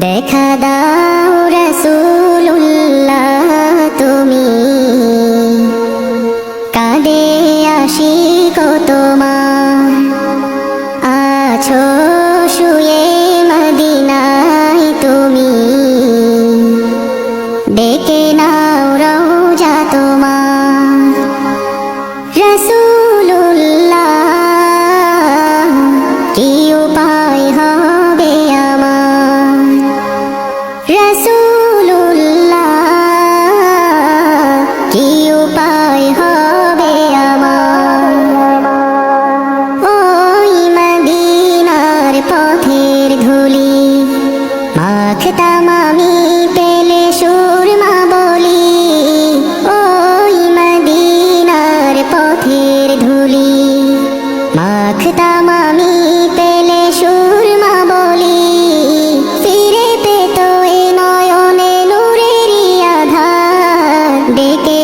দেখা দাও রাসূলুল্লাহ তুমি, কাঁদে আশিক তোমার, আছো শুয়ে মদিনায় তুমি, ডেকে নাও রওজা তোমার। রাসূলুল্লাহ কি উপায় হবে আমার, রাসূলুল্লাহ কি উপায় হবে আমার। ওই মদিনার পথের ধুলি মাখতাম আমি পেলে সুরমা বলি, ওই মদিনার পথের ধুলি মাখতাম আমি পেলে সুরমা বলি, ফিরে পেত এ নয়নে নূরেরই আধার, ডেকে